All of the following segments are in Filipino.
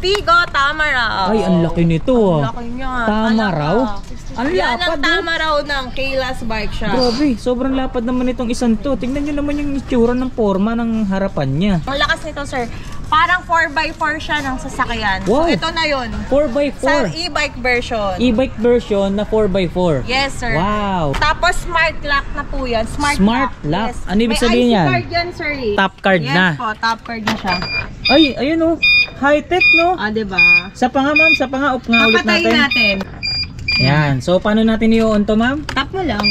Spigo Tamaraw. Ay, ang laki nito ah. Ang laki niya. Tamaraw? Ang Yan lapad ang Tamaraw ng Kayla's Bike Shop. Grabe, sobrang lapad naman itong isang to. Tingnan nyo naman yung itsura ng forma ng harapan niya. Ang lakas nito, sir. Parang 4x4 siya ng sasakyan. Wow. So, ito na yun. 4x4. Sa e-bike version. E-bike version na 4x4. Yes, sir. Wow. Tapos, smart lock na po yan. Smart lock? Yes. Ano ibig sabihin yan? May IC card yan, sir. Top card yes, na. Yes po, top card na siya. Ay, ayun oh. High-tech, no? Ah, diba? Sa pa nga, ma'am. Sa pa nga. Up nga ulit Papatayin natin. Yan. So, paano natin i-on to, ma'am? Tap mo lang.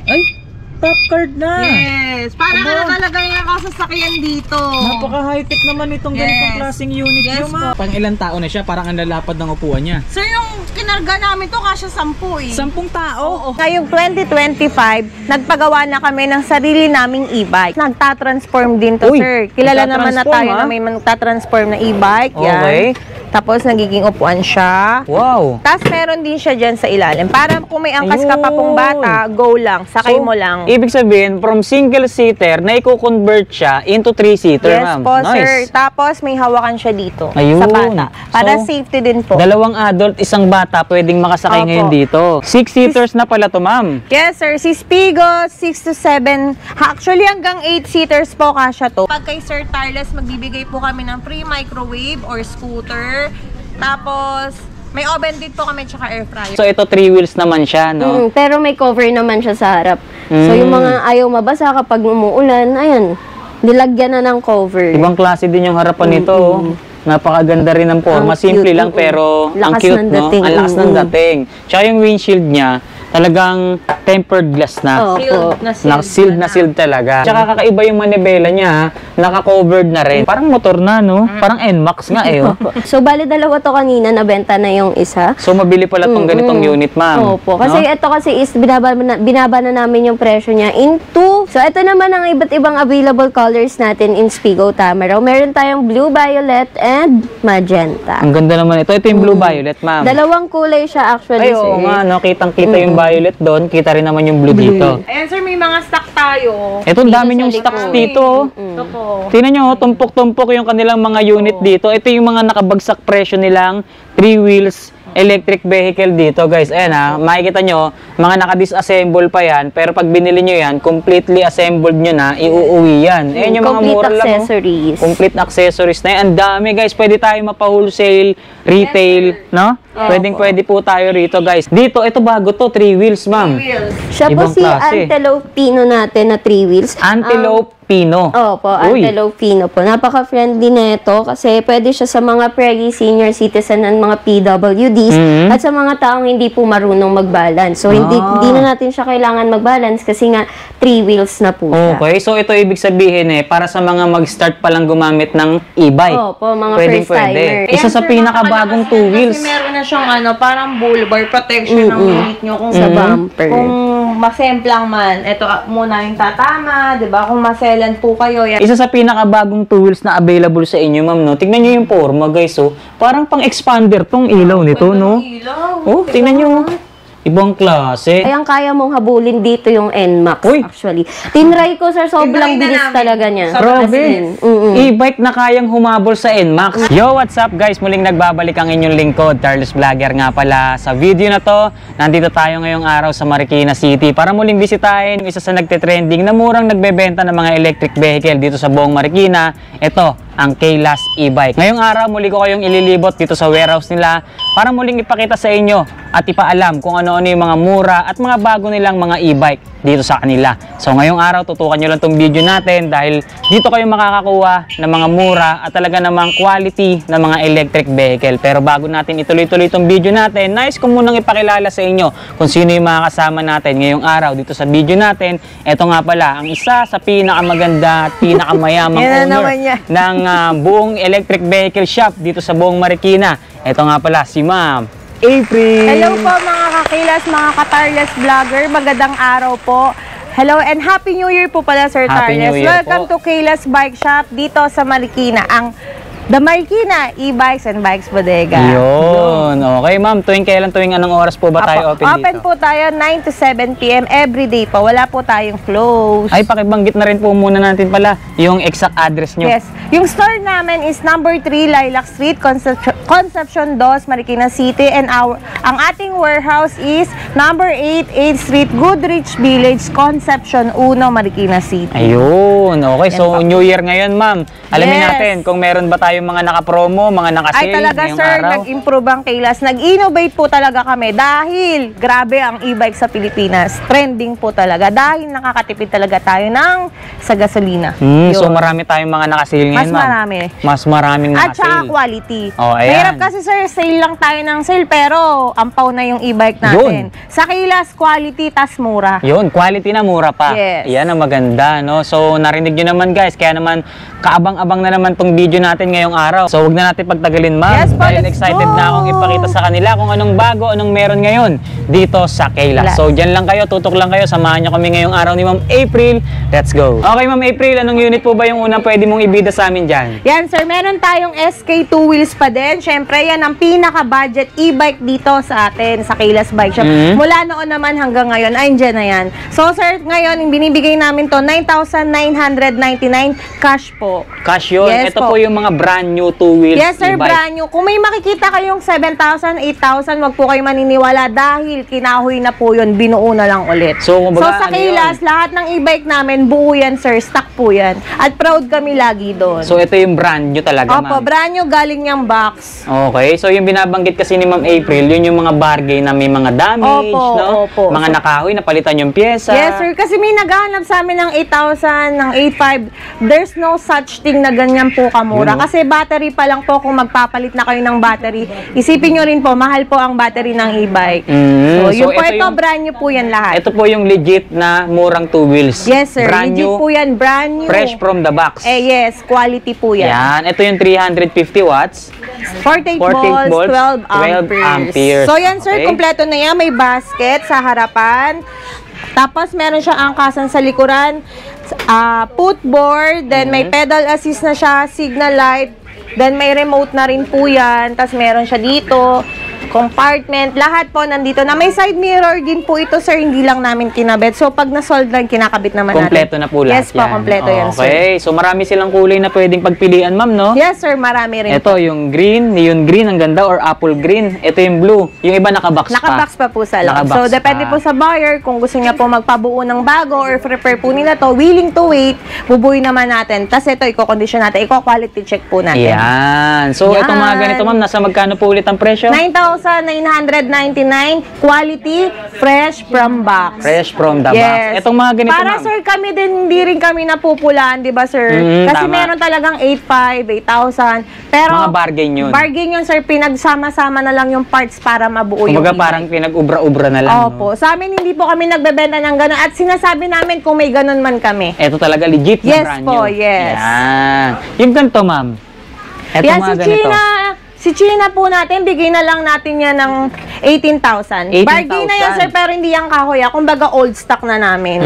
Ay, top card na. Yes. Para ka nakalagay ng kasasakyan dito. Napaka high-tech naman itong ganitong klaseng unit nyo, ma'am. Pang ilang tao na siya, parang ang lalapad ng upuan niya. Sir, yung kinarga namin to, kasya 10 eh. 10 tao? Oo. Ngayong 2025, nagpagawa na kami ng sarili naming e-bike. Nagtatransform din to, Uy, sir. Kilala naman na tayo ha? na may nagtatransform na e-bike. Okay. Yan. Tapos, nagiging upuan siya. Wow. Tapos, meron din siya dyan sa ilalim. Para kung may angkas ka pa pong bata, go lang. Sakay mo lang. Ibig sabihin, from single-seater, na i-convert siya into 3-seater, Yes ma'am. po, Nice. sir. Tapos, may hawakan siya dito Ayun. sa bata. Para So, safety din po. Dalawang adult, isang bata, pwedeng makasakay Opo. ngayon dito. 6-seaters na pala to, ma'am. Yes, sir. Si Spigo, 6 to 7. Actually, hanggang 8-seaters po kasya to. Pag kay Sir Tarles, magbibigay po kami ng free microwave or scooter. Tapos, may oven din po kami tsaka air fryer. So, ito 3 wheels naman siya, no? Pero may cover naman siya sa harap. So, yung mga ayaw mabasa kapag umuulan, ayan, nilagyan na ng cover. Ibang klase din yung harapan nito. Oh. Napakaganda rin ng forma. Ang Simple cute, lang, pero ang lakas cute, ng no? dating. Ang lakas ng dating. Tsaka yung windshield niya, talagang tempered glass na. Opo. Sealed Na sealed talaga. Tsaka kakaiba yung manibela niya, naka-covered na rin. Parang motor na, no? Parang NMAX nga eh. Oh. So, bali dalawa to kanina, nabenta na yung isa. So, mabili pala tong ganitong unit, ma'am. Opo. Kasi ito kasi is binaba na namin yung presyo niya into. So, ito naman ang iba't ibang available colors natin in Spigo Tamaraw. Meron tayong blue, violet, and magenta. Ang ganda naman ito. Ito yung blue violet, ma'am. Dalawang kulay siya actually, Ay, oo sir. nga, no? Kitang-kita yung violet doon. Kita rin naman yung blue dito. Ayan, sir, may mga stock tayo. Ito, ang dami yung stocks dito. Ito po. Tingnan nyo, tumpok-tumpok yung kanilang mga unit dito. Ito yung mga nakabagsak presyo nilang 3 wheels electric vehicle dito, guys. Ayan ha, makikita nyo, mga naka-disassemble pa yan. Pero pag binili nyo yan, completely assembled nyo na, iuuwi yan. Ayan yung mga Complete mura lang. accessories. Complete accessories na yan. Ang dami, guys. Pwede tayo mapa-wholesale, retail, no? Pwede po tayo rito, guys. Dito, ito bago to, 3 wheels, ma'am. Siya po Ibang si klase. Antelope Pino natin na 3 wheels. Antelope Pino. Opo, Uy. Antelope Pino po. Napaka-friendly nito kasi pwede siya sa mga prairie senior citizen at mga PWDs at sa mga taong hindi po marunong mag-balance. So, hindi na natin siya kailangan mag-balance kasi nga 3 wheels na po siya. Okay, so ito ibig sabihin para sa mga mag-start pa lang gumamit ng e-bike. Opo, mga Pwedeng first-timer. Isa sa pinakabagong 2 wheels. Kasi meron na siyang parang bull bar protection ng unit nyo. Kung Sa bumper. Kung masemplang man, ito muna yung tatama, 'di ba? Kung maselan po kayo, yan. Isa sa pinakabagong 2 wheels na available sa inyo, ma'am, no? Tingnan nyo yung forma, guys, oh. Parang pang-expander tong ilaw nito, no? Ilaw. Oh, tingnan nyo. Ibang klase. Ay, ang kaya mong habulin dito yung NMAX, Uy. actually. Tinry ko, sir, sobrang Tinry na bilis namin. talaga niya. Grabe. As in, E-bike na kayang humabol sa NMAX. Yo, what's up, guys? Muling nagbabalik ang inyong lingkod, Tarles Vlogger nga pala. Sa video na to, nandito tayo ngayong araw sa Marikina City para muling bisitahin isa sa nagte-trending na murang nagbebenta ng mga electric vehicle dito sa buong Marikina. Ito, ang Kayla's e-bike. Ngayong araw, muli ko kayong ililibot dito sa warehouse nila para muling ipakita sa inyo at ipaalam kung ano-ano yung mga mura at mga bago nilang mga e-bike dito sa kanila. So ngayong araw, tutukan nyo lang tong video natin dahil dito kayo makakakuha ng mga mura at talaga namang quality ng mga electric vehicle. Pero bago natin ituloy-tuloy itong video natin, nais ko munang ipakilala sa inyo kung sino yung mga kasama natin ngayong araw dito sa video natin. Ito nga pala, ang isa sa pinakamaganda at pinakamayamang owner ng buong electric vehicle shop dito sa buong Marikina. Ito nga pala si Ma'am April. Hello po mga kakilas, mga ka-Tarles vlogger. Magandang araw po. Hello and Happy New Year po pala, Sir Happy Tarles. New Year Welcome po. to Kayla's Bike Shop dito sa Marikina. Ang The Marikina E-Bikes and Bikes Bodega. Yun. Okay, ma'am. Tuwing anong oras po ba tayo open dito? Open po tayo 9 to 7 p.m. every day po. Wala po tayong close. Ay, pakibanggit na rin po muna natin pala yung exact address nyo. Yes. Yung store namin is number 3 Lilac Street, Concepcion 2, Marikina City. And ang ating warehouse is number 8 8th Street, Goodrich Village, Concepcion 1, Marikina City. Ayun. Okay, so New Year ngayon, ma'am. Alamin Yes. natin kung meron ba tayong mga naka-promo, mga naka-sale Ay talaga ngayong sir, araw. nag-improve ang Kaylas. Nag-innovate po talaga kami dahil grabe ang e-bike sa Pilipinas. Trending po talaga dahil nakakatipid talaga tayo sa gasolina. So Yun. marami tayong mga naka-sale ngayon, Mas ma'am. marami. Mas maraming At saka naka-sale. quality. Oh, ayan. Mahirap kasi sir, sale lang tayo ng sale pero ampaw na yung e-bike natin. Sa Kaylas, quality tas mura. Yun, quality na mura pa. Yes. Yan ang maganda, no? So, narinig nyo naman guys, kaya naman kaabang-abang na naman tong video natin ngayong araw. So, huwag na natin pagtagalin, ma'am. Yes po, Dahil let's excited go! na akong ipakita sa kanila kung anong bago, anong meron ngayon dito sa Kaylas. Kaylas. So, dyan lang kayo, tutok lang kayo, samahan nyo kami ngayong araw ni Ma'am April. Let's go. Okay, Ma'am April, anong unit po ba yung unang pwede mong ibida sa amin dyan? Yan sir, meron tayong SK 2 wheels pa din. Siyempre, yan ang pinaka-budget e-bike dito sa atin, sa Kaylas Bike Shop. Mula noon naman hanggang ngayon, ay dyan na yan. So sir, ngayon, yung binibigay namin to, 9,999 cash po. Cash yun. Yes Ito po. po yung mga brand new two wheels Yes sir, e-bike. brand new. Kung may makikita kayong 7,000, 8,000, wag po kayo maniniwala dahil kinahoy na po yun, binuo na lang ulit. So, kumbaga, sa ano Kaylas, lahat ng e-bike namin, buo yan sir, stock po yan. At proud kami lagi doon. So, ito yung brand new talaga, Opo, ma'am. brand new, galing niyang box. Okay, so yung binabanggit kasi ni Ma'am April, yun yung mga bargain na may mga damage, Opo, no? opo. Mga nakahoy, napalitan yung pyesa. Yes, sir. Kasi may naghahanap sa amin ng 8,000, ng 8,500. There's no such thing na ganyan po kamura. Yun, no? Kasi battery pa lang po kung magpapalit na kayo ng battery. Isipin nyo rin po, mahal po ang battery ng e-bike. So, yun po, ito, brand new po yan lahat. Ito po yung legit na murang two wheels. Yes, sir. Brand Legit new, po yan, brand new. fresh from the box. Yes, quality po yan. Yan. Ito yung 350 watts. 48 48 volts, volts, 12 12 amperes. amperes. So yan sir, Okay. kompleto na yan. May basket sa harapan. Tapos meron siya angkasan sa likuran. Footboard. Then may pedal assist na siya. Signal light. Then may remote na rin po yan. Tapos meron siya dito. Compartment. Lahat po nandito na. May side mirror din po ito sir. Hindi lang namin kinabit. So pag na-sold lang, kinakabit naman Kompleto natin. na po lahat Yes po, kompleto yan sir. Okay, so marami silang kulay na pwedeng pagpilian, ma'am, no? Yes sir, marami rin. Ito yung green, neon green, ang ganda, or apple green. Ito yung blue. Yung iba nakabox pa. Nakabox pa po sa loob. Nakabox So, depende pa. po sa buyer kung gusto niya po magpabuo ng bago or prepare po nila to, willing to wait, bubuin naman natin. Tapos ito, i-condition natin, i-quality check po natin. Yan. So, Yan. itong mga ganito, ma'am, nasa magkano po ulit ang presyo? 9,999, quality, fresh from box. Fresh from the box. Yes. Itong mga ganito, Para ma'am. sir, kami din, hindi rin kami napupulaan, di ba sir? Kasi tama. meron talagang 8,500, 8,000. Pero, Mga bargain yun. Bargain yun sir, pinagsama-sama na lang yung parts para mabuo yung Kumbaga e-bike. parang pinag-ubra-ubra na lang. Opo. No? Sa amin, hindi po kami nagbebenta ng gano'n. At sinasabi namin kung may gano'n man kami. Ito talaga legit na Yes brand po, new. yes. Yan. Yung ganito, ma'am. Ito Yan, mga si ganito. China, si China po natin, bigay na lang natin yan ng 18,000. 18,000. Bargain na yan, sir, pero hindi yan kahoy. Kumbaga, old stock na namin.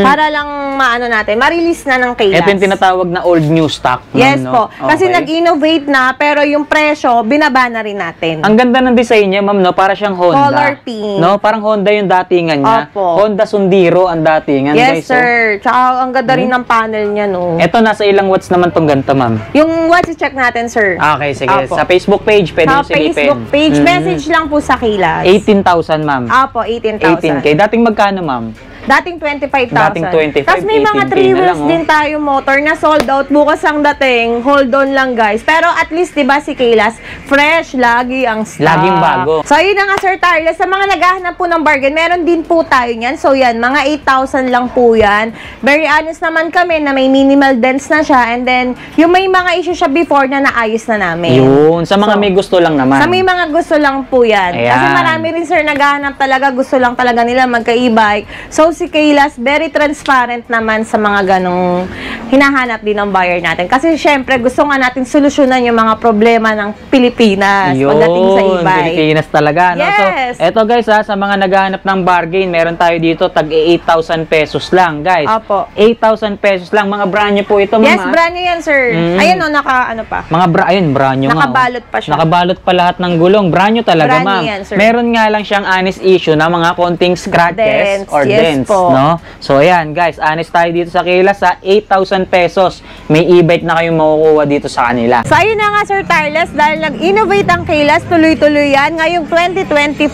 Para lang, maano natin, ma-release na ng Kaylas. Ito yung tinatawag na old new stock. ma'am, Yes no? po. Kasi Okay. nag-innovate na, pero yung presyo, binaba na rin natin. Ang ganda ng design niya, ma'am, no? Para siyang Honda. Color pink. No? Parang Honda yung datingan niya. Opo. Honda Sundiro ang datingan, Yes, guys. So, sir. Tsaka, ang ganda rin ng panel niya, no? ito, nasa ilang watts naman tong ganito, ma'am? Yung watch check natin, sir. Okay, sige. Opo. Sa Facebook page, pwede Sa nyo silipin. Facebook page, message lang po sa Kaylas. 18,000, ma'am. Apo, 18,000. 18K. Dating magkano, ma'am? Dating 25,000. Dating 25, Tapos may mga 18K 3 na wheels lang, oh. din tayo motor na sold out. Bukas ang dating. Hold on lang, guys. Pero at least, di ba si Kaylas, fresh, lagi ang stock. Laging bago. So, yun na nga, Sir Tarles. Sa mga naghahanap po ng bargain, meron din po tayo niyan. So, yan, mga 8,000 lang po yan. Very honest naman kami na may minimal dents na siya. And then, yung may mga issue siya before na naayos na namin. Yun. Sa mga So, may gusto lang naman. Sa may mga gusto lang po yan. Ayan. Kasi marami rin sir naghahanap talaga, gusto lang talaga nila magka-e-bike. So si Kaylas, very transparent naman sa mga ganong hinahanap din ng buyer natin. Kasi syempre, gusto nga natin solusyonan yung mga problema ng Pilipinas pagdating sa e-bike. Pilipinas talaga. No? Yes. So, eto guys sa mga naghahanap ng bargain, meron tayo dito tag 8,000 pesos lang, guys. Opo. 8,000 pesos lang. Mga brand new po ito, ma'am. Yes, brand new yan, sir. Ayan o, ano pa. Ayun, brand new. Nakabalot pa siya. Nakabalot pa lahat ng gulong. Brand new talaga, Brand new ma'am. yan, sir. Meron nga lang siyang honest issue na mga konting scratches Dents, or yes dents, po. no? So, ayan, guys, honest tayo dito sa Kaylas sa 8,000 pesos. May e-bike na kayong makukuha dito sa kanila. So, ayun na nga, Sir Tarles, dahil nag-innovate ang Kaylas, tuloy-tuloy yan. Ngayong 2025,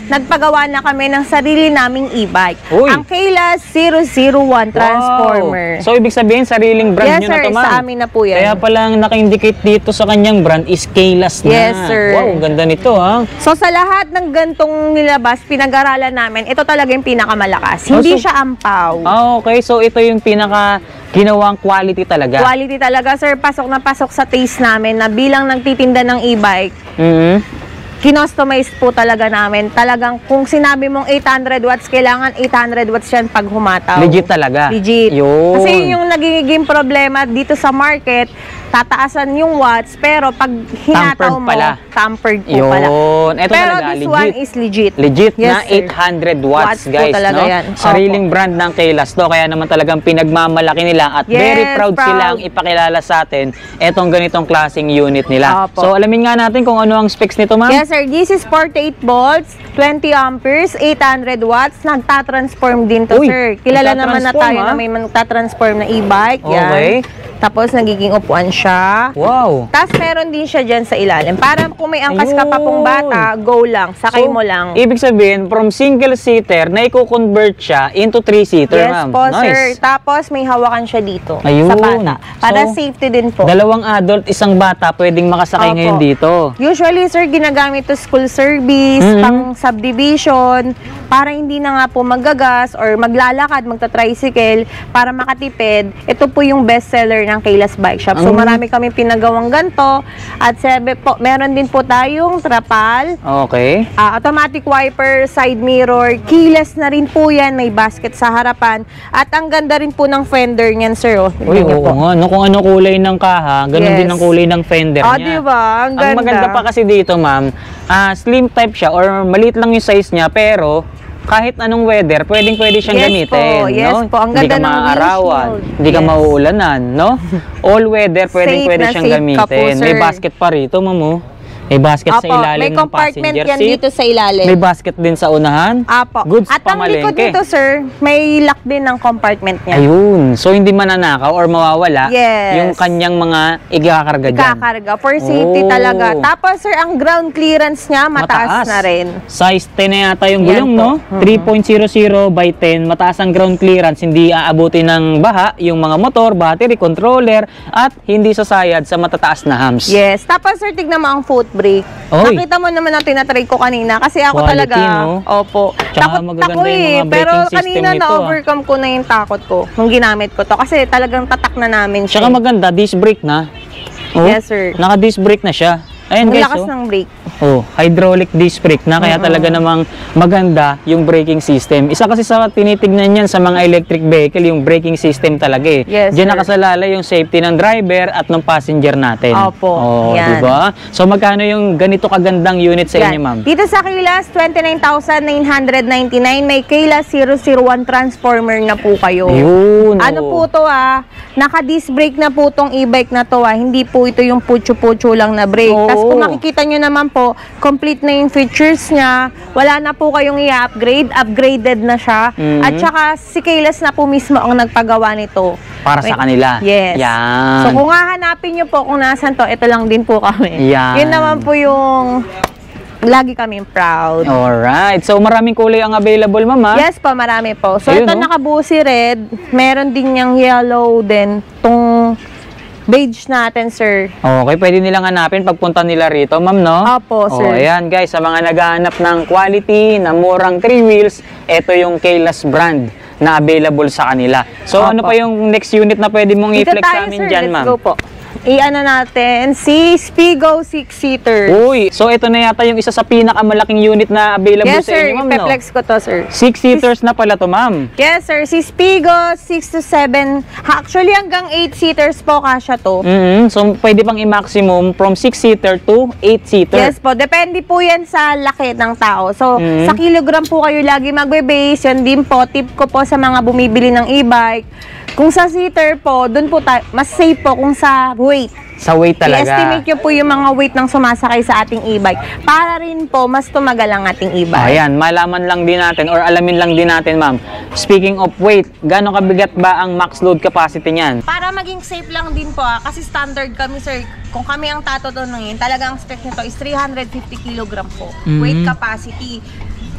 nagpagawa na kami ng sarili naming e-bike. Uy. Ang Kaylas 001 Transformer. Wow. So, ibig sabihin, sariling brand Yes, nyo na sir. to, ma'am. Sa amin na po yan. Kaya palang naka-indicate dito sa kanyang brand is Kaylas na. Yes, sir. Wow, ganda nito, ha? So, sa lahat ng gantong nilabas, pinag-aralan namin, ito talaga yung pinakamalakas. Hindi siya ampaw. Okay. So, ito yung pinaka ginawang quality talaga. Quality talaga, sir. Pasok na pasok sa taste namin na bilang nagtitinda ng e-bike, kinostomize po talaga namin. Talagang kung sinabi mong 800 watts, kailangan 800 watts yan pag humataw. Legit talaga. Legit. Yun. Kasi yun yung nagiging problema dito sa market, tataasan yung watts, pero pag hinataw mo, tampered po pala. Yun. Ito Pero talaga, this legit. one is legit. Legit Yes, na sir. 800 watts, Po guys. talaga No? yan. Sariling brand ng Kaylas to. Kaya naman talagang pinagmamalaki nila at Yes, very proud proud. silang ipakilala sa atin etong ganitong klaseng unit nila. Opo. So, alamin nga natin kung ano ang specs nito, ma'am. Yes, sir. This is 48 volts, 20 amperes, 800 watts. Nagtatransform din to, Uy, sir. Kilala naman na nagtatransform, tayo ha? na may nagtatransform na e-bike. Yan. Okay. Tapos, nagiging upuan siya. Wow. Tapos, meron din siya dyan sa ilalim. Para kung may angkas ka pa pong bata, go lang. Sakay mo lang. Ibig sabihin, from single-seater, na i-convert siya into 3-seater, Yes ma'am. po, Nice. sir. Tapos, may hawakan siya dito Ayun. sa bata. Para So, safety din po. Dalawang adult, isang bata, pwedeng makasakay Opo. ngayon dito. Usually, sir, ginagamit to school service, pang subdivision, para hindi na nga po maggagas or maglalakad, magta-tricycle, para makatipid. Ito po yung best seller ng Kaylas Bike Shop. So, marami kami pinagawang ganto. At meron din po tayong trapal, Okay. automatic wiper, side mirror, keyless na rin po yan, may basket sa harapan. At ang ganda rin po ng fender niyan, sir. Oh, Uy, tignan niyo oo nga. No, kung ano kulay ng kaha, ganun Yes. din ang kulay ng fender Ah, niya. diba? Ang ganda. maganda pa kasi dito, ma'am, slim type siya or maliit lang yung size niya, pero kahit anong weather, pwede siyang Yes gamitin. po, yes no? po. Ang Hindi ganda ka ng maaarawan, windshield. hindi ka Yes. mauulanan, no? All weather, pwede Safe na siyang safe ka po, gamitin. May sir. basket pa rito, ma'am, oh. May basket sa Apo, ilalim may ng compartment passenger yan seat. dito sa ilalim. May basket din sa unahan. Apo. Goods At ang likod pamalengke. nito, sir, may lock din ng compartment niya. Ayun. So, hindi mananakaw or mawawala Yes. yung kanyang mga igakarga dyan. Kakarga. For safety Oh. talaga. Tapos, sir, ang ground clearance niya, mataas na rin. Size 10 na yata yung Yan gulong, po. no? 3.00 by 10. Mataas ang ground clearance. Hindi aabutin ng baha yung mga motor, battery, controller, at hindi sasayad sa matataas na hams. Yes. Tapos, sir, tignan mo ang foot brake. Oy. Nakita mo naman ang tinatry ko kanina. Kasi ako Quality, talaga, no? opo. Tsaka Takot magaganda ako yung eh. mga Pero braking system kanina nito, na-overcome ko na yung takot ko nung ginamit ko to. Kasi talagang tatak na namin siya. Tsaka maganda, disc brake na. Oh, Yes, sir. Naka-disc brake na siya. Ayan, Ang guys, lakas oh. ng brake. Oh, hydraulic disc brake na kaya talaga namang maganda yung braking system. Isa kasi sa tinitignan niyan sa mga electric vehicle yung braking system talaga eh. Yes, Diyan sir. nakasalalay yung safety ng driver at ng passenger natin. Opo, Oh, yan. di ba? So magkano yung ganito kagandang unit sa inyo, ma'am? Dito sa Kaylas, 29,999. May Kaylas 001 Transformer na po kayo. Ayun. Ano po to naka-disc brake na po tong e-bike na to Hindi po ito yung putyo-putyo lang na brake. Oo. Tapos kung makikita nyo naman po, complete na yung features niya. Wala na po kayong i-upgrade. Upgraded na siya. At saka si Kaylas na po mismo ang nagpagawa nito. Para sa kanila. Yes. Yan. So kung hahanapin nyo po kung nasan to, ito lang din po kami. Yan. Yun naman po yung lagi kaming proud. Alright. So maraming kulay ang available, ma'am, ha? Yes po, marami po. So, Ayun, ito no? nakabuo si red. Meron din yung yellow din. Tong beige natin, sir. Okay, pwede nilang hanapin pagpunta nila rito, ma'am, no? Opo, sir. Oh, ayan, guys, sa mga naghahanap ng quality na murang 3 wheels, ito yung Kaylas brand na available sa kanila. So, Opo. ano pa yung next unit na pwede mong Dito i-flex tayo, sa amin sir. dyan, Let's ma'am? go po. i-ano natin, si Spigo 6-seater. Uy, so ito na yata yung isa sa pinakamalaking unit na available Yes, sa sir. inyo, ma'am, no? Ipeplex ko to, sir. 6-seaters na pala to, ma'am. Yes, sir. Si Spigo 6 to 7. Actually, hanggang 8-seaters po kasya to. So, pwede pang i-maximum from 6-seater to 8-seater. Yes po. Depende po yan sa laki ng tao. So, sa kilogram po kayo lagi magbe-base. Yan din po. Tip ko po sa mga bumibili ng e-bike. Kung sa seater po, dun po mas safe po kung sa weight. Sa weight talaga. I-estimate nyo po yung mga weight ng sumasakay sa ating e-bike para rin po mas tumagal ang ating e-bike. Ayan, malaman lang din natin or alamin lang din natin, ma'am. Speaking of weight, gaano kabigat ba ang max load capacity niyan? Para maging safe lang din po kasi standard kami, sir. Kung kami ang tatutunungin, talagang spec nito is 350 kg po. Weight capacity.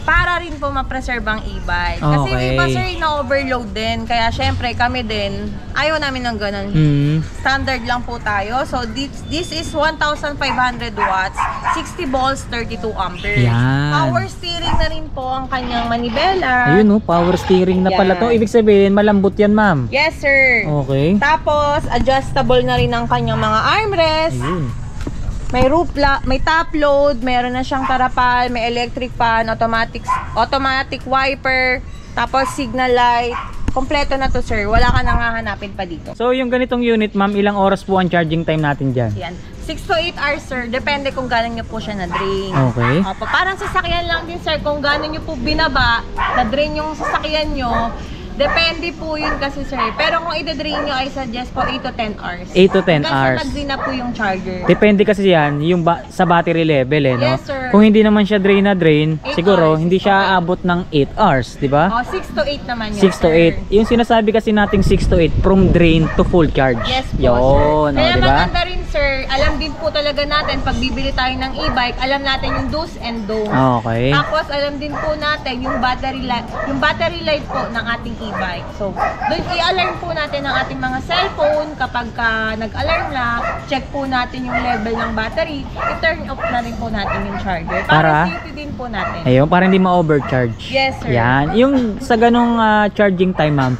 Para rin po ma-preserve ang e-bike. Kasi Okay. iba, sir, na-overload din. Kaya syempre kami din, ayaw namin ng ganun. Standard lang po tayo. So this is 1,500 watts, 60 volts, 32 amperes. Yan. Power steering na rin po ang kanyang manibela. Ayun, power steering na pala to. Ibig sabihin, malambot yan, ma'am. Yes, sir. Okay. Tapos, adjustable na rin ang kanyang mga armrest. Ayun. May may top load, meron na siyang tarapal, may electric fan, automatic wiper, tapos signal light. Kompleto na to, sir. Wala ka nang hahanapin pa dito. So, yung ganitong unit, ma'am, ilang oras po ang charging time natin dyan? Yan. 6 to 8 hours, sir. Depende kung gano'n nyo po siya na-drain. Okay. Opo, parang sasakyan lang din, sir. Kung gano'n nyo po binaba, na-drain yung sasakyan nyo, depende po yun kasi, sir. Pero kung i-drain nyo, I suggest po 8 to 10 hours. 8 to 10 hours. Kasi nag-drain na po yung charger. Depende kasi yan, yung sa battery level, no? Yes, sir. Kung hindi naman siya drain na drain, 8 siguro hours. hindi siya aabot ng 8 hours, di ba? 6 to 8 naman yun, 6 to sir. 8. Yung sinasabi kasi nating 6 to 8 from drain to full charge. Yes po, Yun, sir. Kaya di ba? maganda rin, sir. Alam din po talaga natin, pag bibili tayo ng e-bike, alam natin yung do's and don'ts. Okay. Tapos, alam din po natin yung battery life po ng ating e-bike. So, doon i-alarm po natin ang ating mga cellphone. Kapag nag-alarm na, check po natin yung level ng battery. I-turn off na rin po natin yung charger. Para safety din po natin. Ayun, para hindi ma-overcharge. Yes, sir. Yan. Yung sa ganong charging time, ma'am,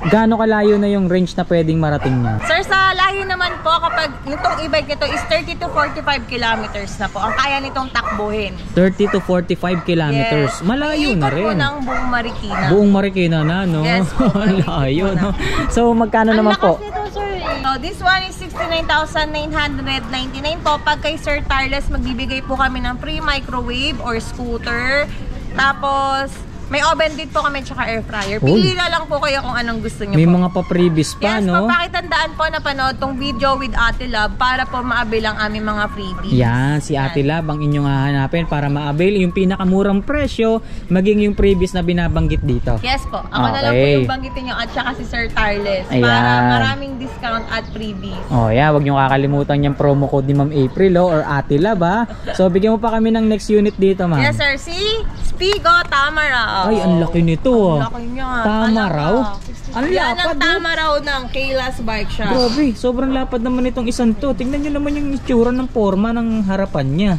gaano kalayo na yung range na pwedeng marating niya? Sir, sa layo naman po, kapag itong e-bike nito is 30 to 45 kilometers na po ang kaya nitong takbuhin. 30 to 45 kilometers. Yes. Malayo na Iikot po rin. ng buong Marikina. Buong Marikina na, no? Yes po, Layo, Marikina no? So, magkano Ang naman lakas po? nito, sir. So, this one is 69,999 po. Pag kay Sir Tarles, magbibigay po kami ng free microwave or scooter. Tapos, may oven din po kami tsaka air fryer. Pili na lang po kayo kung anong gusto nyo May po. mga pa-previous pa, Yes, no? pakitandaan po na panood tong video with Ate Love para po ma-avail ang aming mga freebies. Yan, si Ate Lab ang inyong hahanapin para ma-avail yung pinakamurang presyo maging yung previous na binabanggit dito. Yes po. Ako na lang po Okay. yung banggitin nyo at saka si Sir Tarles Ayan. para maraming discount at freebies. Oh, yeah, wag niyo kakalimutan yung promo code ni Ma'am April or Ate Lab, ha? So, bigyan mo pa kami ng next unit dito, ma'am. Yes, sir. Si Spigo Tamara. Ay, ang laki nito, Ang ah. laki niya. Tama Alam raw? mo. Ang Yan lapad, ang tama raw ng Kayla's Bike Shop. Grabe, sobrang lapad naman itong isang to. Tingnan nyo naman yung itsura ng forma ng harapan niya.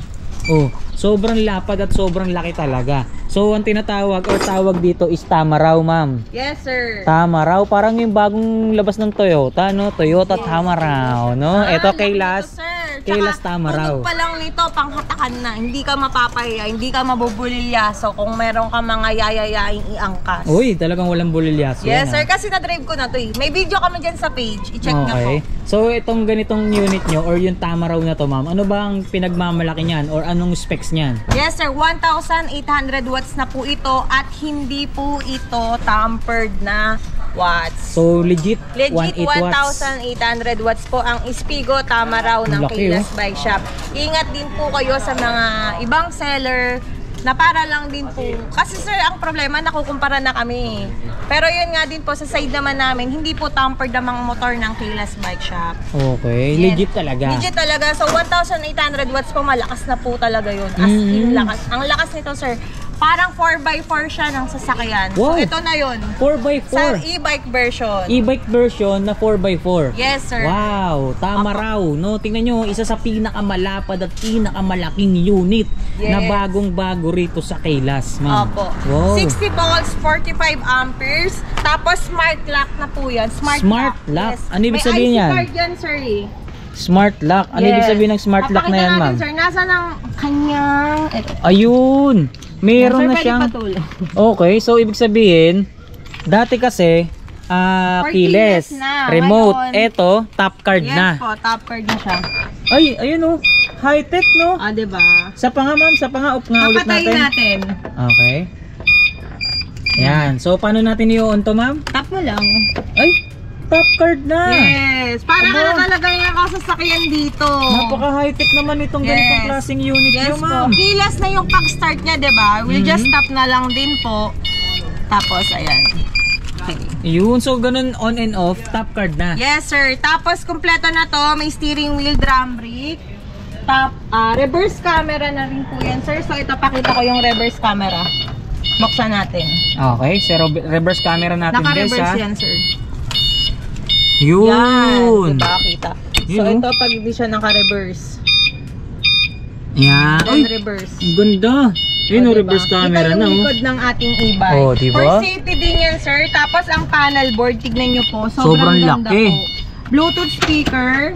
Oh, sobrang lapad at sobrang laki talaga. So, ang tinatawag or tawag dito is Tamaraw, ma'am. Yes, sir. Tamaraw, parang yung bagong labas ng Toyota, no? Toyota Tamaraw, no? Ito Kayla's. Kayla's Tamaraw. Tunog pa lang nito, panghatakan na. Hindi ka mapapahiya, hindi ka mabubulilyaso kung meron ka mga yayayaing iangkas. Uy, talagang walang bulilyaso. Yes, yan, sir. ah. Kasi na-drive ko na to eh. May video kami dyan sa page. I-check nyo po. Okay. So, itong ganitong unit nyo or yung Tamaraw na to, ma'am, ano ba ang pinagmamalaki niyan or anong specs niyan? Yes, sir. 1,800 watts na po ito at hindi po ito tampered na watts. So, legit, Legit 1,800 watts. 1,800 watts po ang Spigo Tamaraw ng Laki, Kayla's Bike Shop. Ingat din po kayo sa mga ibang seller na para lang din po. Kasi sir, ang problema, nakukumpara na kami. Pero yun nga din po, sa side naman namin, hindi po tampered ang mga motor ng Kayla's Bike Shop. Okay, Yes. legit talaga. Legit talaga. So, 1,800 watts po, malakas na po talaga yun. As in, lakas. Ang lakas nito, sir. Parang 4x4 siya ng sasakyan. Wow. So, ito na yun. 4x4. Sa e-bike version. E-bike version na 4x4. Yes, sir. Wow, tama raw, no? Tingnan nyo, isa sa pinakamalapad at pinakamalaking unit na Yes. bagong-bago rito sa Kayla's, ma'am. Opo. Wow. 60 volts, 45 amperes. Tapos smart lock na po yan. Smart Smart lock? Ano ibig sabihin May yan? IC card yan, sir. Eh. Smart lock. Ano ibig sabihin ng smart lock na yan, ma'am? Sir, nasa ng kanyang... Ito. Ayun! Meron na Sir, siyang... pwede patulong. Okay, so ibig sabihin, dati kasi, keyless, na. remote. Ngayon, Eto, top card yes na. po, top card na siya. Ay, ayun oh. High-tech, no? Diba? Sa pa nga, ma'am. Sa pa nga. Off nga ulit Papatayin natin. natin. Okay. Yan. So, paano natin i-on to, ma'am? Tap mo lang. Ay, top card na. Yes. Para ka nakalagay ng kasasakyan dito. Napaka high-tech naman itong ganitong klaseng unit Yes nyo, po. ma'am. Keyless na yung pag-start niya, diba? We'll just tap na lang din po. Tapos, ayan. Okay. Yun. So, ganun on and off. Top card na. Yes, sir. Tapos, kumpleto na to. May steering wheel, drum brake. Reverse camera na rin po yan, sir. So, ito, pakita ko yung reverse camera. Buksan natin. Okay. So, reverse camera natin, guys, ha? Naka-reverse yan, sir. Yun. Yan. Diba, kita. So, Yun, oh. ito, pag hindi siya naka-reverse. Yan. On Ay, reverse. ang ganda. Yun, O, diba? reverse camera Kita na, yung oh. likod ng ating e-bike. Oh, diba? For safety din yan, sir. Tapos, ang panel board, tignan nyo po. Sobrang Ganda laki. po. Bluetooth speaker.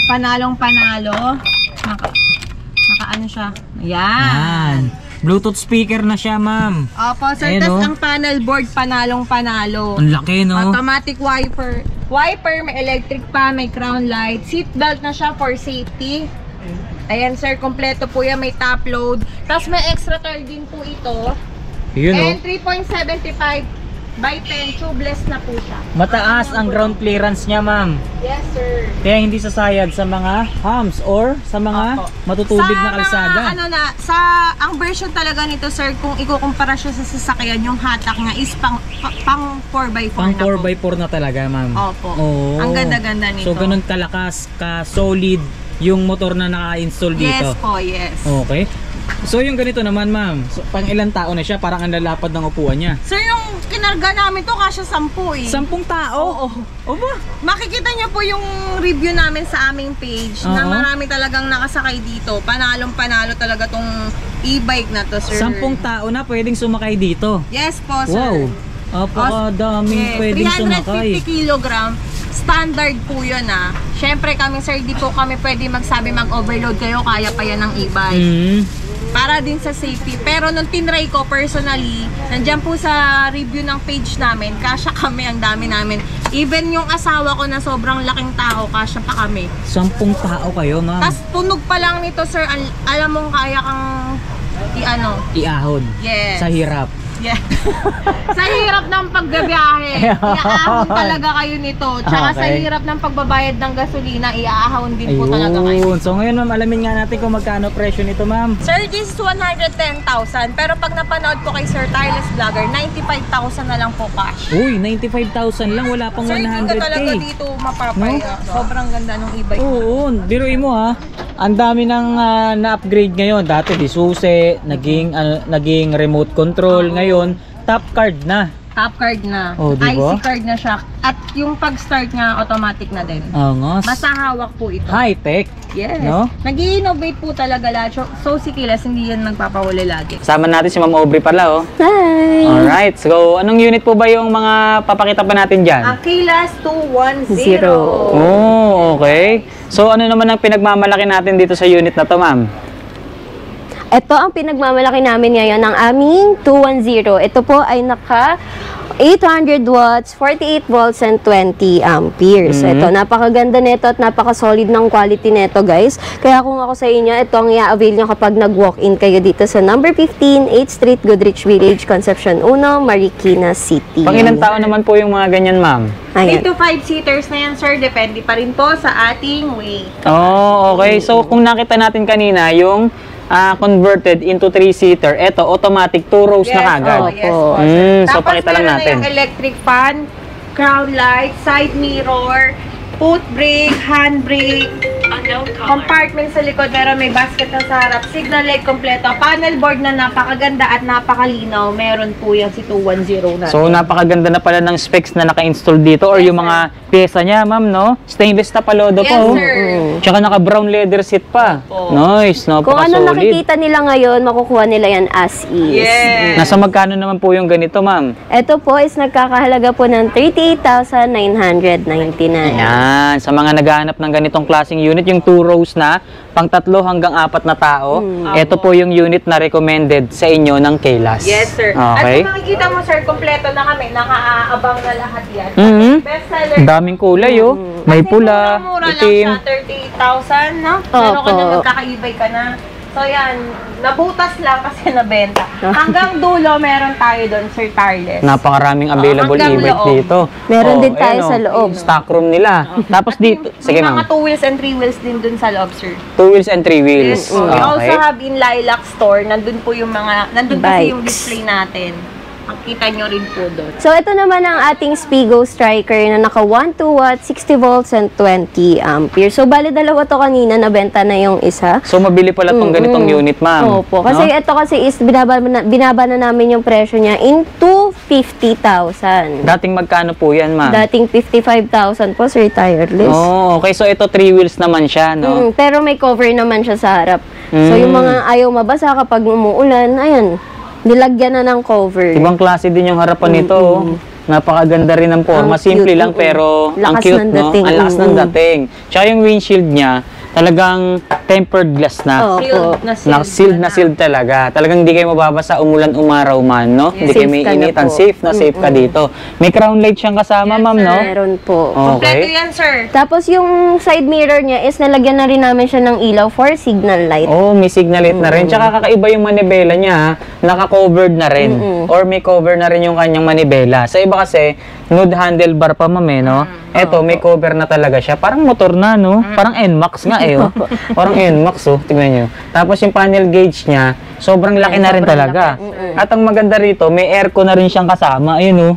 Panalong-panalo. Naka ano siya. Yan. Bluetooth speaker na siya, ma'am. Opo, sir. Ayan, Tapos oh. ang panel board, panalong-panalo. Ang laki, no? Automatic wiper. Wiper, may electric pa, may crown light. Seat belt na siya for safety. Ayan, sir. Kompleto po yan. May top load. Tapos may extra tire din po ito. Yun, oh. And 3.75 by 10. Tubeless na po siya. Mataas ang ground clearance niya, ma'am. Yes, sir. Kaya hindi sasayad sa mga humps or sa mga Opo. matutubig na Sa kalsada. mga, ang version talaga nito, sir, kung ikukumpara siya sa sasakyan, yung hatak niya is pang 4x4 Pang na po. 4x4 na talaga, ma'am. Opo. Oo. Ang ganda-ganda nito. So, ganun kalakas, ka-solid yung motor na naka-install dito. Yes po, yes. Okay. So, yung ganito naman, ma'am. So, pang ilang tao na siya? Parang ang lalapad ng upuan niya. Sir, yung kinarga namin to, kasya 10 eh. 10 tao? Oo. Oba? Makikita niyo po yung review namin sa aming page na Oo. marami talagang nakasakay dito. Panalong-panalo talaga tong e-bike na to, sir. 10 tao na pwedeng sumakay dito. Yes po, sir. Wow. Apakadaming pwedeng sumakay. 350 kilogram. Standard po yun ah. Siyempre kami, sir, di po kami pwede magsabi mag-overload kayo, kaya pa yan ng e-bike. Mm. Para din sa safety. Pero nung tinry ko personally, nandyan po sa review ng page namin, kasya kami, ang dami namin. Even yung asawa ko na sobrang laking tao, kasya pa kami. 10 tao kayo, ma'am. Tapos tunog pa lang nito, sir, alam mong kaya kang Iahon. Yes. Sa hirap. Yeah. Sa hirap ng paggabiyahe, iaahon talaga kayo nito. Tsaka sa Okay. hirap ng pagbabayad ng gasolina, iaahon din po talaga kayo. Ayun. So ngayon, ma'am, alamin nga natin kung magkano presyo nito, ma'am. Sir, this is 110,000. Pero pag napanood ko kay Sir Tireless Vlogger, 95,000 na lang po cash. Uy, 95,000 lang. Wala pang Sir, hindi ka 100K. talaga dito mapapaya. Sobrang ganda ng e-bike. Oo, biruin mo ha. Ang dami nang na-upgrade ngayon. Dati di susi, naging remote control. Ngayon, top card na. Top card na. Oh, di ba? IC card na siya. At yung pag-start niya, automatic na din. Angos. Masahawak po ito. High-tech. Yes. No? Nag-i-innovate po talaga lahat. So si Kilas, hindi yan nagpapahuli lagi. Kasama natin si Ma'am Aubrey pala, oh. Hi! Alright, so anong unit po ba yung mga papakita pa natin dyan? Ang Kilas 210. Zero. Oh, okay. So ano naman ang pinagmamalaki natin dito sa unit na to, ma'am? Ito ang pinagmamalaki namin ngayon ng aming 210. Ito po ay naka 800 watts, 48 volts, and 20 amperes. Ito, napakaganda nito at napaka-solid ng quality nito, guys. Kaya kung ako sa inyo, ito ang i-avail nyo kapag nag-walk-in kayo dito sa number 15, 8th Street, Goodrich Village, Concepcion 1, Marikina City. Pang ilang tao naman po yung mga ganyan, ma'am? 3 Ayan. to 5 seaters na yan, sir. Depende pa rin po sa ating weight. Oh, okay. So kung nakita natin kanina yung converted into 3-seater, eto automatic 2 rows na kagad. Oh, yes po, sir. So Tapos pakita lang meron natin. na yung electric fan, crown light, side mirror, foot brake, hand brake, compartment sa likod, pero may basket na sa harap. Signal light kompleto. Panel board na napakaganda at napakalinaw. Meron po yan si 210 natin. So, napakaganda na pala ng specs na naka-install dito or Yes, yung mga pyesa niya, ma'am, no? Stainless na palodo Yes, po. sir. Tsaka naka-brown leather seat pa. Opo. Nice, Kung ano napaka-solid. nakikita nila ngayon, makukuha nila yan as is. Yes. Nasa magkano naman po yung ganito, ma'am? Ito po is nagkakahalaga po ng 38,999. Ayan, sa mga naghahanap ng ganitong klaseng unit, yung 2 rows na, pang 3 hanggang 4 na tao, ito po yung unit na recommended sa inyo ng Kaylas. Yes, sir. Okay. At kung makikita mo, sir, kompleto na kami. Nakaaabang na lahat yan. Mhm. Best seller. Ang daming kulay, oh. May pula, Mura lang itim. siya, 38,000, no? Pero ka na Opo. magkakaibay ka na. So, yan. Nabutas lang kasi nabenta. Hanggang dulo, meron tayo doon, Sir Tarles. Napakaraming available hanggang e-bike loob. dito. Meron din tayo ayan, sa loob. Stock room nila. Tapos dito, sige May mga ma'am. 2 wheels and 3 wheels din doon sa loob, sir. 2 wheels and 3 wheels. Yes, we also have in Lilac Store. Nandun po yung mga, nandun kasi yung Bikes. display natin. Makita nyo rin po doon. So, ito naman ang ating Spigo Striker na naka 1 watt, 60 volts, and 20 ampere. So, bali dalawa to kanina, nabenta na yung isa. So, mabili pala tong ganitong unit, ma'am. Opo. Kasi No? ito kasi is binaba na namin yung presyo niya into 50,000. Dating magkano po yan, ma'am? Dating 55,000 po, Sir Tireless. Oh, okay. So, ito 3 wheels naman siya, no? Pero may cover naman siya sa harap. So, yung mga ayaw mabasa kapag umuulan, ayan, nilagyan na ng cover. Ibang klase din yung harapan nito. oh. Napakaganda rin ng forma. Ang Simple cute, lang pero ang Lakas cute, ng no? dating. Ang lakas ng dating. Tsaka yung windshield niya, talagang tempered glass na. Opo. Sealed na Sealed talaga. Talagang hindi kayo mababasa umulan umaraw man, no? Hindi kayo Safe may ka na initan. po. Safe ka dito. May crown light siyang kasama, Yes, ma'am, sir. no? Meron po. Kompleto Okay. yan, sir. Tapos yung side mirror niya is nalagyan na rin namin siya ng ilaw for signal light. Oh, may signal light na rin. Tsaka kakaiba yung manibela niya, ha? Naka-covered na rin. Or may cover na rin yung kanyang manibela. Sa iba kasi, nude handlebar pa, ma'am, eh, no? Eto, may cover na talaga siya. Parang motor na, no? Parang NMAX nga, eh, oh. Parang NMAX, oh. Tingnan nyo. Tapos yung panel gauge niya, sobrang laki na rin sobrang talaga. laki. At ang maganda rito, may aircon na rin siyang kasama. Ayun, oh.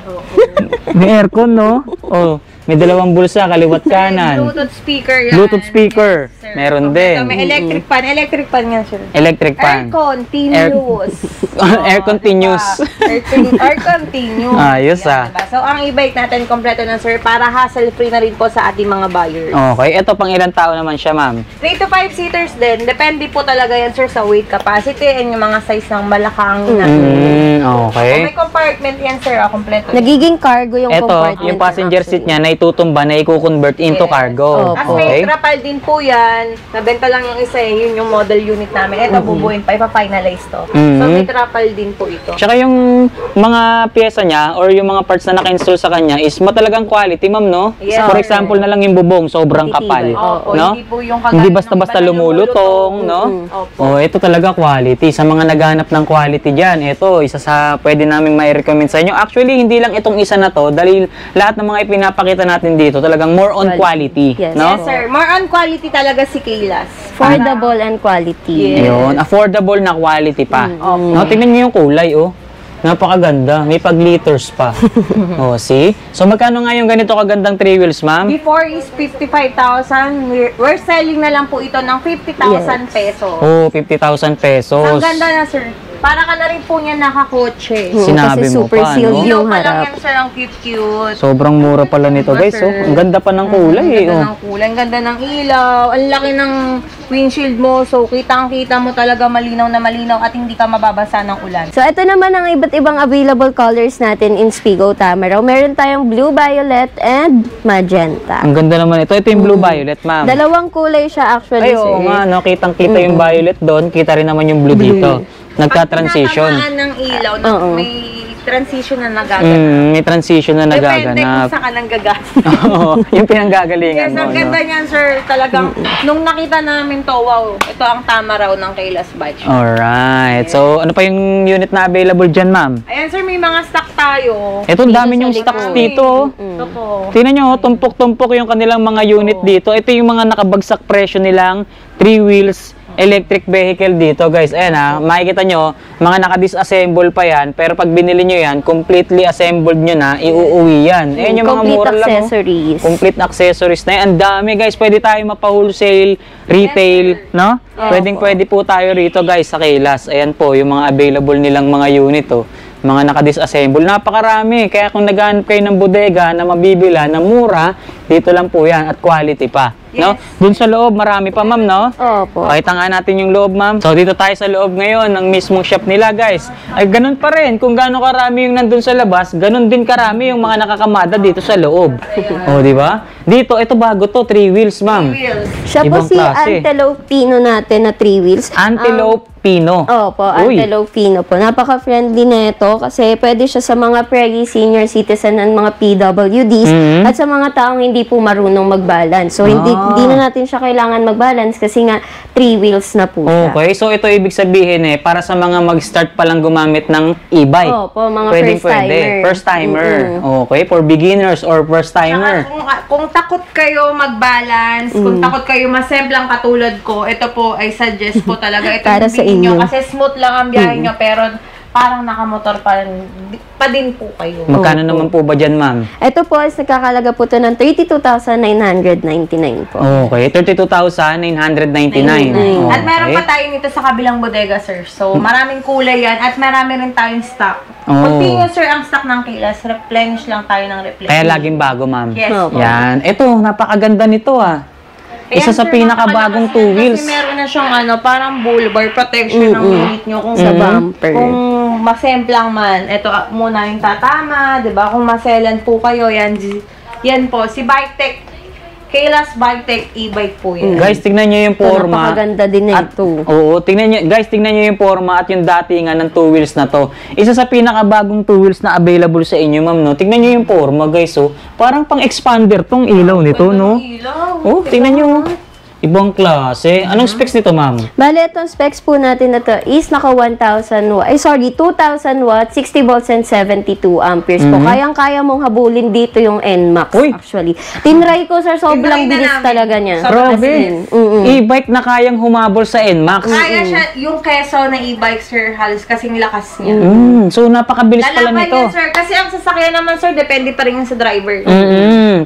May aircon, no? Oh, may dalawang bulsa, kaliwat kanan. Bluetooth speaker yan. Bluetooth speaker. Sir. Meron Kompleto. din. May electric fan. Electric fan yan, sir. Electric fan. Air continuous. Air continuous. Air continuous. Ayos, Yan, ah. diba? So, ang e-bike natin kompleto na, sir, para hassle-free na rin po sa ating mga buyers. Okay, ito pang ilang tao naman siya, ma'am? 3 to 5 seaters din. Depende po talaga yan, sir, sa weight capacity and yung mga size ng balakang natin. Okay. Kung may compartment yan, sir, kompleto. Nagiging cargo yung Ito, compartment. yung passenger actually. seat niya na itutumba na i-convert into Yes. cargo. As Opo. may trapal din po yan. Nabenta lang yung isa, yun yung model unit namin. Ito, bubuin pa, ipa-finalize to. So, may trapal din po ito. Tsaka yung mga pyesa niya or yung mga parts na naka-install sa kanya is matalagang quality, ma'am, no? Yes, For sir. example na lang yung bubong, sobrang kapal. Titibay. Opo, No? hindi po yung kagaya Hindi ng basta-basta iba na lumulutong, no? Opo. Oh, ito talaga quality. Sa mga naghahanap ng quality dyan, ito, isa sa pwede naming mai-recommend sa inyo. Actually, hindi lang itong isa na to, dahil lahat ng mga ipinapakita natin dito, talagang more on quality, Yes. no? Yes, sir. More on quality talaga si Kaylas. Affordable and quality. Yes. Ayun, affordable na quality pa. Mm. No, tingnan niyo yung kulay, oh. Napakaganda. May pag-liters pa. Oh, see? So, magkano nga yung ganito kagandang 3 wheels, ma'am? Before is 55,000. We're selling na lang po ito ng 50,000 pesos. Oh, 50,000 pesos. Ang ganda na, sir. Para ka na rin po niya nakakotse. Sinabi Kasi mo super pa, sealed no? Ilaw yung pa lang harap. yan, sir. Ang cute-cute. Sobrang mura pala nito, guys. Oh. Ang ganda pa ng kulay, Ang eh. ganda Oh. ng kulay. Ang ganda ng ilaw. Ang laki ng windshield mo. So, kitang-kita mo talaga malinaw na malinaw at hindi ka mababasa ng ulan. So, ito naman ang iba't ibang available colors natin in Spigo Tamaraw. Meron tayong blue, violet, and magenta. Ang ganda naman ito. Ito yung blue violet, ma'am. Dalawang kulay siya actually, Ay, oo sir. nga, no? Kitang-kita yung violet doon. Kita rin naman yung blue dito. Nagka-transition. Pag tinatamaan ng ilaw, Oo. may transition na nagaganap. May transition na Depende kung nagaganap. saan ka nang gagas. Oo, yung pinanggagalingan Yes, mo, ang no? ganda niyan, sir. Talagang, nung nakita namin to, wow, ito ang tama raw ng Kaylas Bike Shop. Alright. So, ano pa yung unit na available dyan, ma'am? Ayan, sir, may mga stock tayo. Ito, ang dami Dito sa yung stocks likod. dito. Ito po. Tingnan nyo, tumpok-tumpok yung kanilang mga unit dito. Ito yung mga nakabagsak presyo nilang 3 wheels electric vehicle dito, guys. Ayan ha, makikita nyo, mga naka-disassemble pa yan, pero pag binili nyo yan, completely assembled nyo na, iuuwi yan. Ayan yung mga Complete mura lang. accessories. Complete accessories na yan. Ang dami, guys. Pwede tayo mapa-wholesale, retail, no? Pwede po tayo rito, guys, sa Kaylas. Ayan po, yung mga available nilang mga unit, oh. Mga naka-disassemble. Napakarami. Kaya kung naghahanap kayo ng bodega na mabibila na mura, dito lang po yan at quality pa. No? Dun sa loob, marami pa, ma'am, no? Opo. Pakita nga natin yung loob, ma'am. So, dito tayo sa loob ngayon ng mismong shop nila, guys. Ay, ganun pa rin. Kung gaano karami yung nandun sa labas, ganun din karami yung mga nakakamada dito sa loob. O, di ba? Dito, ito bago to, 3 wheels, ma'am. Siya po Ibang si klase. Antelope Pino natin na 3 wheels. Antelope Pino. Opo, Uy. Antelope Pino po. Napaka-friendly na ito kasi pwede siya sa mga prairie senior citizen and mga PWDs at sa mga taong hindi po marunong mag-balance. So, hindi na natin siya kailangan mag-balance kasi nga 3 wheels na po siya. Okay, so ito ibig sabihin para sa mga mag-start pa lang gumamit ng e-bike. Opo, mga Pwede. first-timer. First timer. Okay, for beginners or first timer. Kung takot kayo mag-balance, kung takot kayo masemblang katulad ko, ito po ay suggest po talaga. Ito Para yung sa bilhin nyo inyo. kasi smooth lang ang biyahe nyo, pero parang nakamotor pa din po kayo. Magkano naman po ba dyan, ma'am? Ito po is nagkakalaga po ito ng 32,999 po. Okay, 32,999. At meron pa tayo nito sa kabilang bodega, sir. So, maraming kulay yan at marami rin tayong stock. Continuous, sir, ang stock ng Kaylas. Replenish lang tayo ng replenish. Kaya laging bago, ma'am. Yes. Opo. Yan. Ito, napakaganda nito Isa Ayan, sa sir, pinakabagong 2 napakalakas yan wheels. Kasi meron na siyang parang bull bar protection ng unit nyo. Kung Sa bumper. Kung masemplang man, ito muna yung tatama, 'di ba? Kung maselan po kayo, yan po si Biketech. Kaylas Biketech e-bike po yan. Guys, tignan nyo yung Ito, forma. napakaganda din At- ito. Oo, tignan nyo yung forma at yung datingan ng 2 wheels na to. Isa sa pinakabagong 2 wheels na available sa inyo, ma'am, no? Tignan nyo yung forma, guys, parang pang-expander tong ilaw nito, no? Ilaw. Oh, tingnan nyo. Ibang klase. Anong specs nito, ma'am? Bale, itong specs po natin na to is naka 2,000 watts, 60 volts and 72 amperes po. Kayang-kaya mong habulin dito yung NMAX Uy! actually. Tinry ko, sir, sobrang Tinry na bilis namin. talaga niya. Sobrang As in, E-bike na kayang humabol sa NMAX. Kaya siya, yung keso na e-bike, sir, halos kasing lakas niya. So, napakabilis pala Lalaban nito. yan, sir. Kasi ang sasakyan naman, sir, depende pa rin yan sa driver.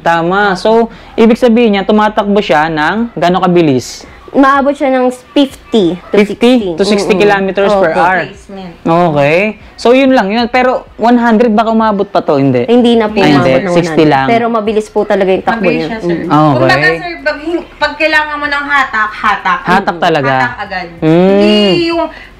Tama. So, ibig sabihin niya, tumatakbo siya ng gano'ng kabilis? Maabot siya ng 50 to 50 to 60 kilometers per Opo. hour. Placement. Okay. So, yun lang. Pero, 100 baka umabot pa to? Hindi. Hindi na po Ay, hindi. umabot ng 60 lang. Pero mabilis po talaga yung takbo Mabilis niya. siya, sir. Okay. Kumbaga, sir, pag kailangan mo ng hatak. Hatak talaga. Hatak agad. Hindi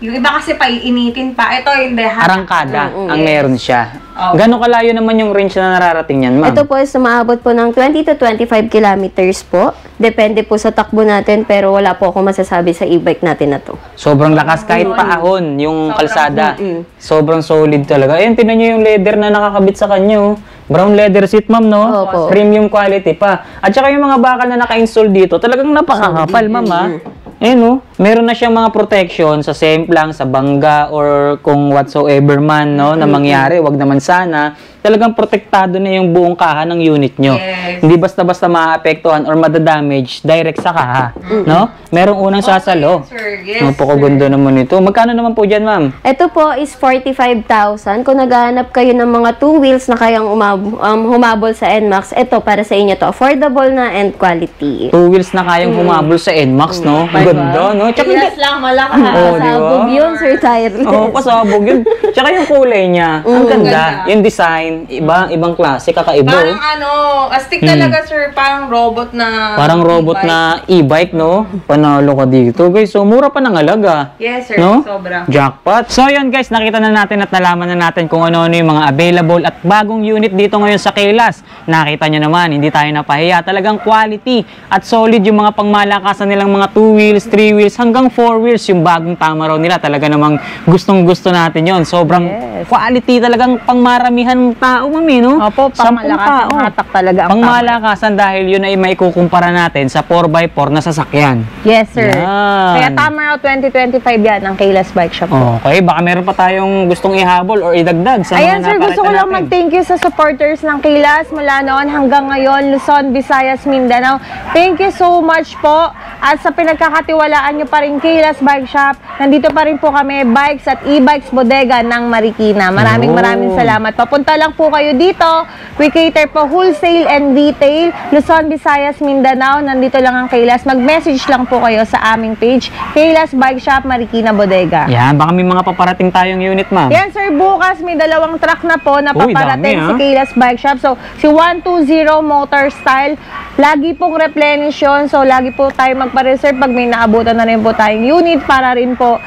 yung iba kasi pa iinitin pa. Ito, hindi. Hatak. Arangkada ang Yes. meron siya. Oh. Gano'ng kalayo naman yung range na nararating niyan, ma'am? Ito po is maabot po ng 20 to 25 kilometers po. Depende po sa takbo natin, pero wala po ako masasabi sa e-bike natin na to. Sobrang lakas kahit paahon yung kalsada. Sobrang solid talaga. Ayan, tinan nyo yung leather na nakakabit sa kanya. Brown leather seat, ma'am, no? Opo. Premium quality pa. At saka yung mga bakal na naka-install dito, talagang napakakapal, ma'am, Ayan, meron na siyang mga protection sa semplang, sa bangga, or kung whatsoever man, no, na mangyari, wag naman sana. Talagang protektado na yung buong kaha ng unit nyo. Yes. Hindi basta-basta maapektuhan or madadamage direct sa kaha, no? Merong unang sasalo. Sir, yes, Napakaganda naman ito. Magkano naman po dyan, ma'am? Ito po is 45,000. Kung naghahanap kayo ng mga 2 wheels na kayang humabol sa NMAX, ito para sa inyo to. Affordable na and quality. 2 wheels na kayang humabol sa NMAX, no? Ang ganda, no? Tsaka Kaylas lang, malakas. Oh, di ba? Pasabog yun, Sir Tyrell. Oo, pasabog yun. Tsaka yung kulay niya, ang ganda. Ganda. Yung design, ibang klase, kakaiba. Parang astig talaga, sir. Parang robot na Parang robot e-bike. na e-bike, no? Panalo ka dito, guys. So, mura pa ng halaga. Yes, sir. No? Sobra. Jackpot. So, yun guys, nakita na natin at nalaman na natin kung ano-ano yung mga available at bagong unit dito ngayon sa Kaylas. Nakita nyo naman, hindi tayo napahiya. Talagang quality at solid yung mga pangmalakasan nilang mga 2 wheels, 3 wheels, hanggang 4 wheels yung bagong tama raw nila. Talaga namang gustong-gusto natin yon. Sobrang quality, talagang pangmaramihan ng tao, mami, no? Opo, 10 pangmalakasan tao. hatak talaga ang Pangmalakasan dahil yun ay may kukumpara natin sa 4x4 na sasakyan. Yes, sir. Yan. Kaya tama raw 2025 yan ang Kaylas Bike Shop. Okay, baka meron pa tayong gustong ihabol or idagdag sa Ayan, mga sir, gusto ko napakita lang natin. mag-thank you sa supporters ng Kaylas mula noon hanggang ngayon, Luzon, Visayas, Mindanao. Thank you so much po. At sa pinagkakataon mapagkakatiwalaan nyo pa rin Kayla's Bike Shop. Nandito pa rin po kami, bikes at e-bikes bodega ng Marikina. Maraming salamat. Papunta lang po kayo dito. We cater po wholesale and retail. Luzon, Visayas, Mindanao. Nandito lang ang Kayla's. Mag-message lang po kayo sa aming page, Kayla's Bike Shop, Marikina Bodega. Yan, baka may mga paparating tayong unit, ma'am. Yan, sir, bukas may 2 truck na po na Uy, paparating dami, si Kayla's Bike Shop. So, si 120 Motor Style, lagi pong replenish yun. So, lagi po tayo magpa-reserve pag may naabutan na rin po tayong unit para rin po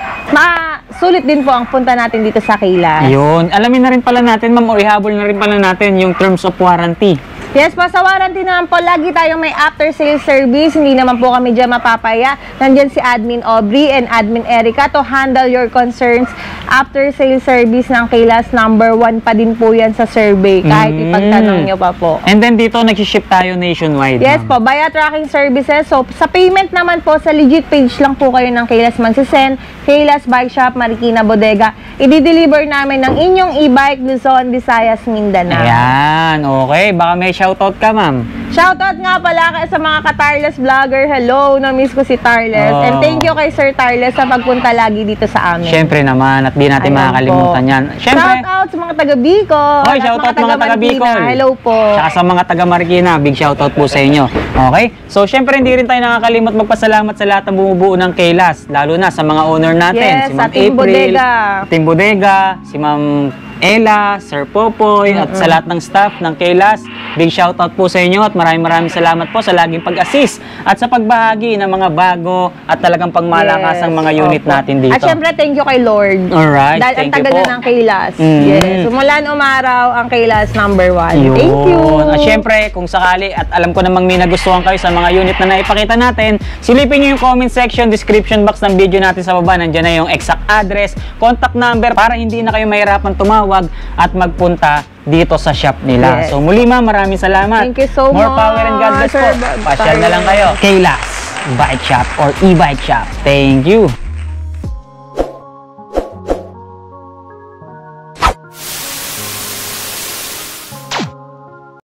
sulit din po ang punta natin dito sa Kayla's. Ayun. Alamin na rin pala natin, ma'am, o ihabol na rin pala natin yung terms of warranty. Yes po, sa warranty naman po, lagi tayong may after-sales service. Hindi naman po kami dyan mapapaya. Nandyan si Admin Aubrey and Admin Erica to handle your concerns. After-sales service ng Kayla's #1 pa din po yan sa survey. Kahit ipagtanong nyo pa po. And then dito, nag-ship tayo nationwide, Yes ma'am. po, via tracking services. So, sa payment naman po, sa legit page lang po kayo ng Kayla's magsisend. Kayla's Bike Shop, Marikina Bodega. I-deliver namin ng inyong e-bike, Luzon, Visayas, Mindanao. Ayan, okay. Baka may shoutout ka, ma'am. Shoutout nga pala sa mga ka-Tarles vlogger. Hello, na-miss ko si Tarles. Oh. And thank you kay Sir Tarles sa pagpunta lagi dito sa amin. Siyempre naman, at di natin Ayan makakalimutan po. yan. Siyempre, Shoutout sa mga taga-Bicol. Hoy, at shoutout mga taga-Bicol. Marikina. Hello po. Tsaka sa mga taga Marikina, big shoutout po sa inyo. Okay? So, syempre hindi rin tayo nakakalimot magpasalamat sa lahat ng bumubuo ng Kayla's, lalo na sa mga owner natin, Yes, si Ma'am sa Team April, Bodega. Team Bodega, si Ma'am Ella, Sir Popoy, at sa lahat ng staff ng Kayla's. Big shoutout po sa inyo at maraming salamat po sa laging pag-assist at sa pagbahagi ng mga bago at talagang pangmalakasang mga unit opo. natin dito. At syempre, thank you kay Lord. Alright, Dahil ang thank you tagal po. na ng Kayla's. Mm. Yes. Umulan umaraw ang Kayla's #1. Yun. Thank you. At syempre, kung sakali at alam ko namang may nagustuhan kayo sa mga unit na naipakita natin, silipin nyo yung comment section, description box ng video natin sa baba. Nandiyan na yung exact address, contact number para hindi na kayo mahirapan tumawag at magpunta dito sa shop nila. Yes. So muli ma'am, maraming salamat. Thank you so More much, power and God bless Sir po. Pasyal na lang kayo. Kayla's Bike Shop or e-bike shop. Thank you.